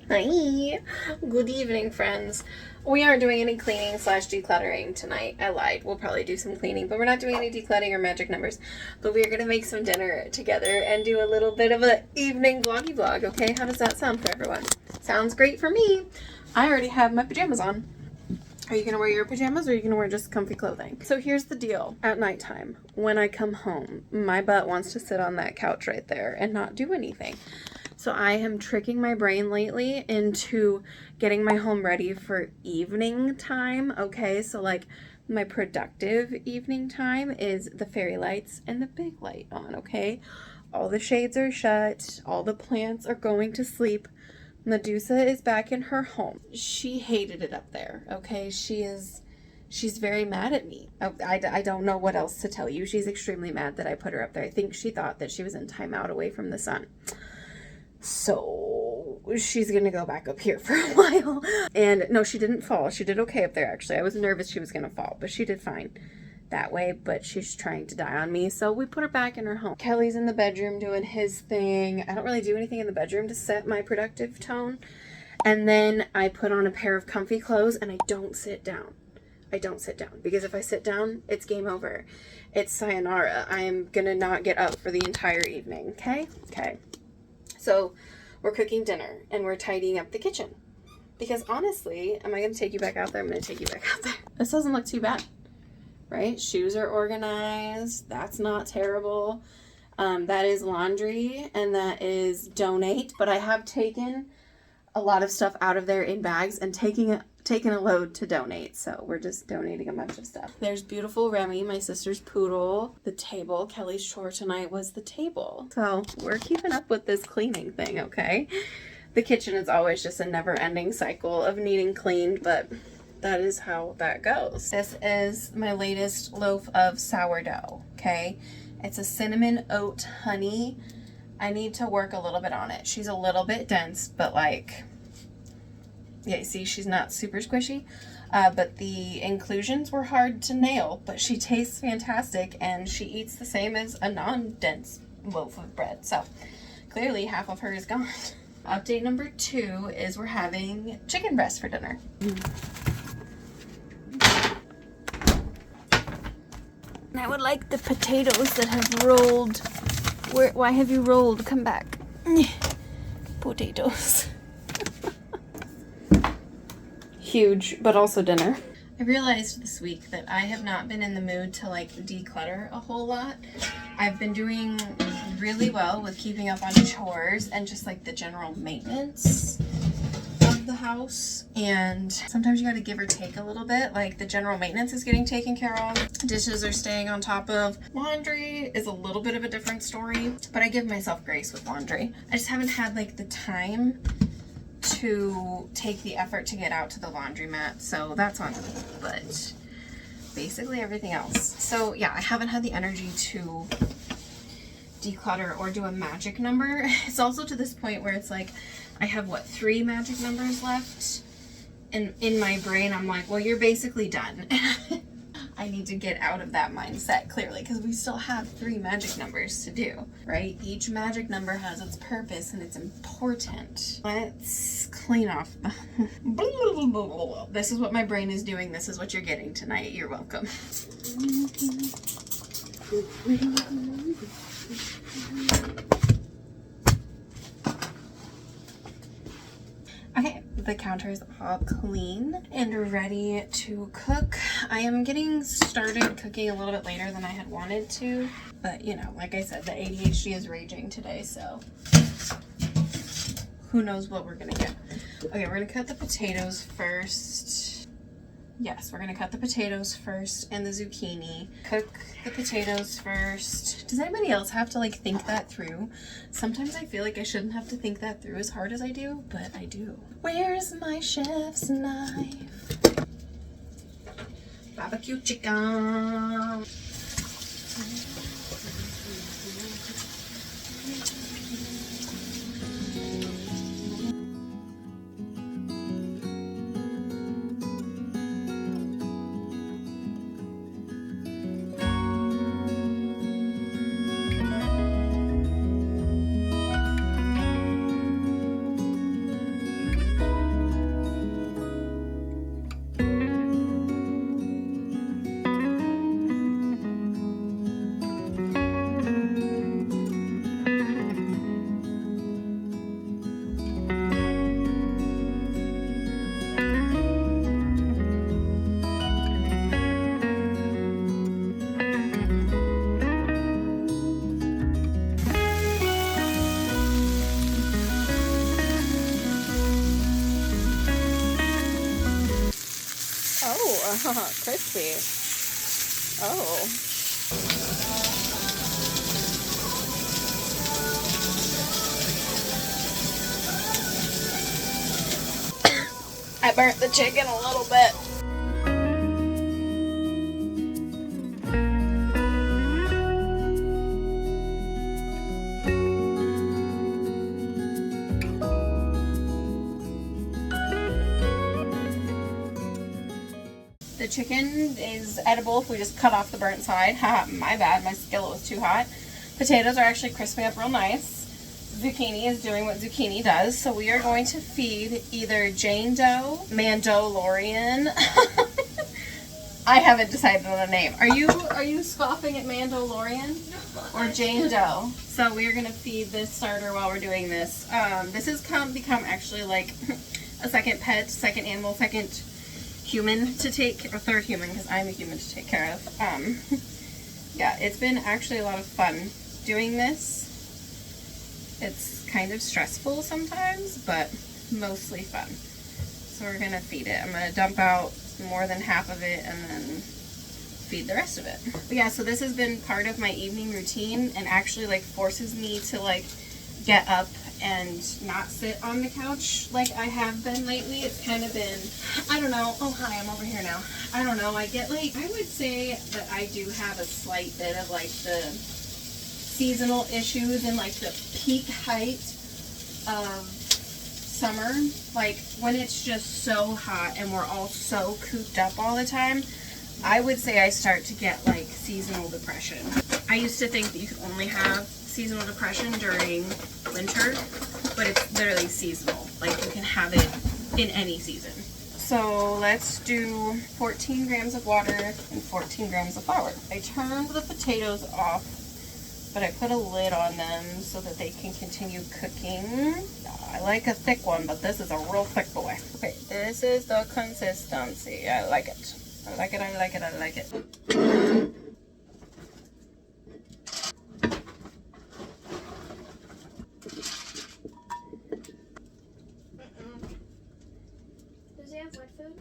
Hi, good evening, friends. We aren't doing any cleaning / decluttering tonight. I lied. We'll probably do some cleaning, but we're not doing any decluttering or magic numbers. But we are gonna make some dinner together and do a little bit of an evening vloggy vlog. Okay, how does that sound for everyone? Sounds great for me. I already have my pajamas on. Are you gonna wear your pajamas or are you gonna wear just comfy clothing? So here's the deal. At nighttime, when I come home, my butt wants to sit on that couch right there and not do anything. So I am tricking my brain lately into getting my home ready for evening time, okay? So like my productive evening time is the fairy lights and the big light on, okay? All the shades are shut, all the plants are going to sleep. Medusa is back in her home. She hated it up there, okay? She's very mad at me. I don't know what else to tell you. She's extremely mad that I put her up there. I think she thought that she was in timeout away from the sun. So she's gonna go back up here for a while. And no, she didn't fall. She did okay up there, actually. I was nervous she was gonna fall, but she did fine that way. But she's trying to die on me, so we put her back in her home. Kelly's in the bedroom doing his thing. I don't really do anything in the bedroom to set my productive tone. And then I put on a pair of comfy clothes and I don't sit down. I don't sit down, because if I sit down, it's game over. It's sayonara. I am gonna not get up for the entire evening, okay? Okay. So we're cooking dinner and we're tidying up the kitchen. Because honestly, am I going to take you back out there? I'm going to take you back out there. This doesn't look too bad, right? Shoes are organized. That's not terrible. That is laundry and that is donate. But I have taken a lot of stuff out of there in bags and taken a load to donate. So we're just donating a bunch of stuff. There's beautiful Remy, my sister's poodle. The table, Kelly's chore tonight was the table. So we're keeping up with this cleaning thing, okay? The kitchen is always just a never-ending cycle of needing cleaned, but that is how that goes. This is my latest loaf of sourdough, okay? It's a cinnamon oat honey. I need to work a little bit on it. She's a little bit dense, but like, yeah, see, she's not super squishy, but the inclusions were hard to nail, but she tastes fantastic and she eats the same as a non-dense loaf of bread. So clearly half of her is gone. Update number 2 is we're having chicken breast for dinner. I would like the potatoes that have rolled. Why have you rolled? Come back. Potatoes. Huge, but also dinner. I realized this week that I have not been in the mood to like declutter a whole lot. I've been doing really well with keeping up on chores and just like the general maintenance of the house. And sometimes you got to give or take a little bit. Like the general maintenance is getting taken care of. Dishes are staying on top of. Laundry is a little bit of a different story, but I give myself grace with laundry. I just haven't had like the time to take the effort to get out to the laundromat, so that's on me, but basically everything else. So yeah, I haven't had the energy to declutter or do a magic number. It's also to this point where it's like I have 3 magic numbers left, and in my brain I'm like, well, you're basically done. I need to get out of that mindset, clearly, because we still have 3 magic numbers to do, right? Each magic number has its purpose and it's important. Let's clean off. This is what my brain is doing. This is what you're getting tonight. You're welcome. Okay, the counter is all clean and ready to cook. I am getting started cooking a little bit later than I had wanted to, but you know, like I said, the ADHD is raging today, so who knows what we're gonna get. Okay, we're gonna cut the potatoes first. Yes, we're gonna cut the potatoes first and the zucchini. Cook the potatoes first. Does anybody else have to like think that through? Sometimes I feel like I shouldn't have to think that through as hard as I do, but I do. Where's my chef's knife? Barbecue chicken. Crispy. Oh. I burnt the chicken a little bit. The chicken is edible if we just cut off the burnt side. Haha, my bad, my skillet was too hot. Potatoes are actually crisping up real nice. Zucchini is doing what zucchini does, so we are going to feed either Jane Doe, Mandalorian. I haven't decided on a name. Are you scoffing at Mandalorian or Jane Doe? So we are going to feed this starter while we're doing this. This has become actually like a second pet, second animal, second human to take, or third human because I'm a human to take care of. Yeah, it's been actually a lot of fun doing this. It's kind of stressful sometimes, but mostly fun. So we're gonna feed it. I'm gonna dump out more than half of it and then feed the rest of it. But yeah, so this has been part of my evening routine and actually like forces me to like get up and not sit on the couch like I have been lately. It's kind of been, I don't know. Oh, hi, I'm over here now. I don't know. I get like, I would say that I do have a slight bit of like the seasonal issues and like the peak height of summer. Like when it's just so hot and we're all so cooped up all the time, I would say I start to get like seasonal depression. I used to think that you could only have seasonal depression during winter, but it's literally seasonal. Like you can have it in any season. So let's do 14 grams of water and 14 grams of flour. I turned the potatoes off, but I put a lid on them so that they can continue cooking. I like a thick one, but this is a real thick boy. Okay, this is the consistency. I like it. I like it, I like it, I like it. Does he have wet food?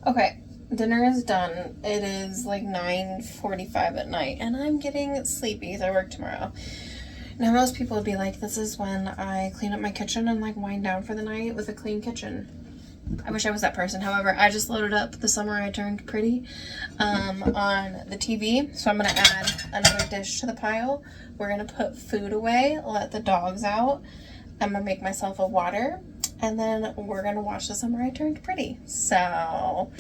Okay, dinner is done. It is like 9:45 at night, and I'm getting sleepy because I work tomorrow. Now, most people would be like, this is when I clean up my kitchen and like wind down for the night with a clean kitchen. I wish I was that person. However, I just loaded up The Summer I Turned Pretty on the TV, so I'm going to add another dish to the pile. We're going to put food away, let the dogs out. I'm going to make myself a water. And then we're going to watch The Summer I Turned Pretty. So...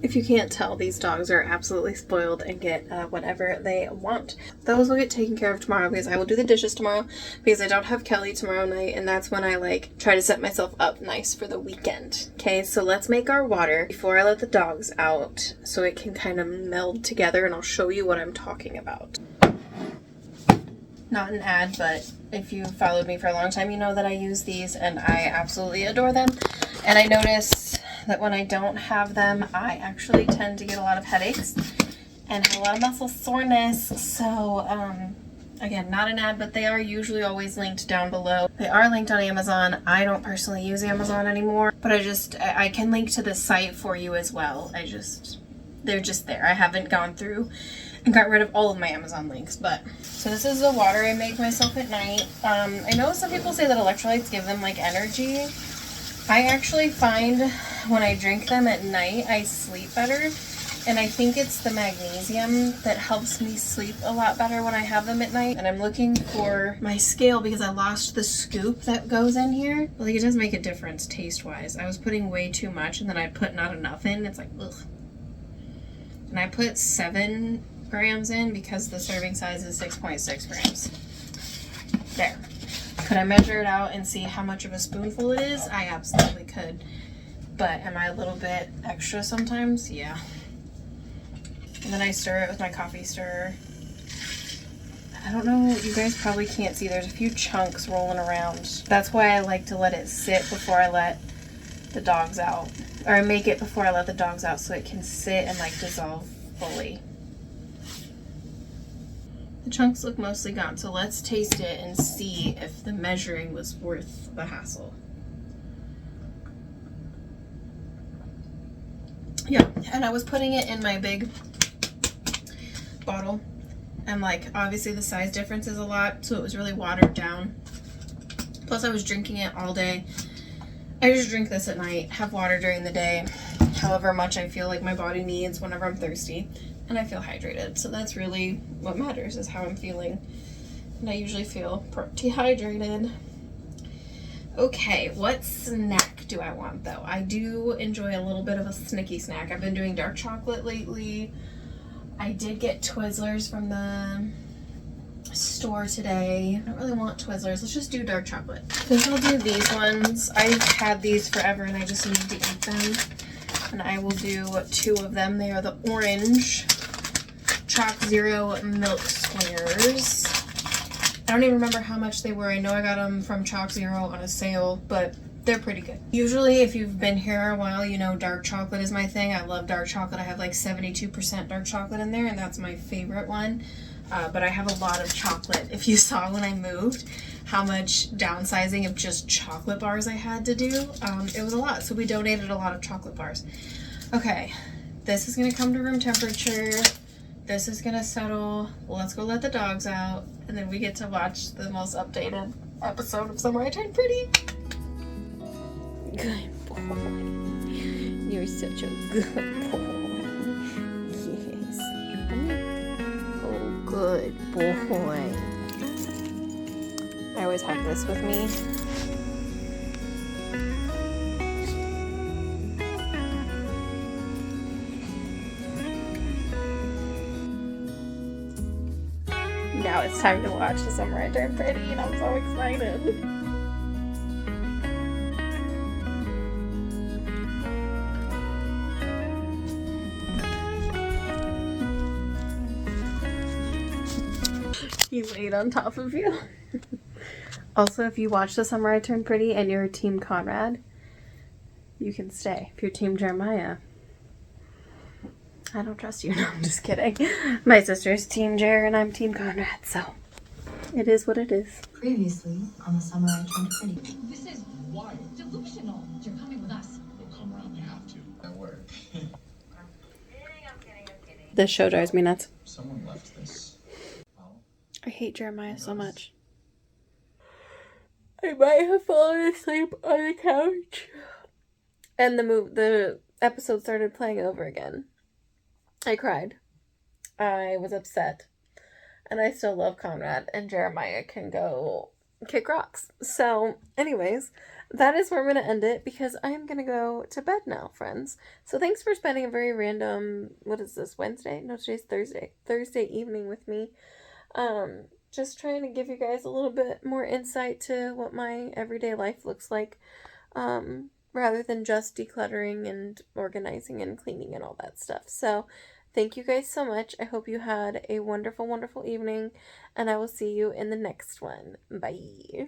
If you can't tell, these dogs are absolutely spoiled and get whatever they want. Those will get taken care of tomorrow because I will do the dishes tomorrow because I don't have Kelly tomorrow night, and that's when I like try to set myself up nice for the weekend. Okay, so let's make our water before I let the dogs out so it can kind of meld together, and I'll show you what I'm talking about. Not an ad, but if you followed me for a long time, you know that I use these and I absolutely adore them. And I notice that when I don't have them, I actually tend to get a lot of headaches and have a lot of muscle soreness. So, again, not an ad, but they are usually always linked down below. They are linked on Amazon. I don't personally use Amazon anymore, but I can link to the site for you as well. They're just there. I haven't gone through and got rid of all of my Amazon links, but. So this is the water I make myself at night. I know some people say that electrolytes give them like energy. I actually find when I drink them at night, I sleep better. And I think it's the magnesium that helps me sleep a lot better when I have them at night. And I'm looking for my scale because I lost the scoop that goes in here. Like, it does make a difference taste-wise. I was putting way too much and then I'd put not enough in. It's like, ugh. And I put 7 grams in because the serving size is 6.6 grams. There. Could I measure it out and see how much of a spoonful it is? I absolutely could. But am I a little bit extra sometimes? Yeah. And then I stir it with my coffee stirrer. I don't know, you guys probably can't see. There's a few chunks rolling around. That's why I like to let it sit before I let the dogs out. Or I make it before I let the dogs out so it can sit and like dissolve fully. The chunks look mostly gone, so let's taste it and see if the measuring was worth the hassle. Yeah, and I was putting it in my big bottle, and like obviously the size difference is a lot, so it was really watered down. Plus I was drinking it all day. I just drink this at night, have water during the day, however much I feel like my body needs whenever I'm thirsty. And I feel hydrated, so that's really what matters, is how I'm feeling. And I usually feel pretty hydrated. Okay, what snack do I want though? I do enjoy a little bit of a snicky snack. I've been doing dark chocolate lately. I did get Twizzlers from the store today. I don't really want Twizzlers. Let's just do dark chocolate. I think I'll do these ones. I've had these forever and I just need to eat them. And I will do 2 of them. They are the orange Chalk Zero milk squares. I don't even remember how much they were. I know I got them from Chalk Zero on a sale, but they're pretty good. Usually if you've been here a while, you know dark chocolate is my thing. I love dark chocolate. I have like 72% dark chocolate in there, and that's my favorite one. But I have a lot of chocolate. If you saw when I moved how much downsizing of just chocolate bars I had to do, it was a lot. So we donated a lot of chocolate bars. Okay, this is gonna come to room temperature. This is gonna settle. Let's go let the dogs out, and then we get to watch the most updated episode of Summer I Turned Pretty. Good boy. You're such a good boy. Yes. Oh, good boy. I always have this with me. Now it's time to watch The Summer I Turned Pretty, and I'm so excited. He laid on top of you. Also, if you watch The Summer I Turned Pretty and you're Team Conrad, you can stay. If you're Team Jeremiah, I don't trust you. No, I'm just kidding. My sister's Team Jer and I'm Team Conrad, so it is what it is. Previously on The Summer I Turned Pretty. This is wild. Delusional. You're coming with us. You'll come around, you have to. At work. I'm kidding. This show drives me nuts. Someone left this. Well, I hate Jeremiah so much. I might have fallen asleep on the couch. And the episode started playing over again. I cried. I was upset. And I still love Conrad, and Jeremiah can go kick rocks. So, anyways, that is where I'm going to end it, because I'm going to go to bed now, friends. So thanks for spending a very random, what is this, Wednesday? No, today's Thursday. Thursday evening with me. Just trying to give you guys a little bit more insight to what my everyday life looks like. Rather than just decluttering and organizing and cleaning and all that stuff. So, thank you guys so much. I hope you had a wonderful, wonderful evening, and I will see you in the next one. Bye.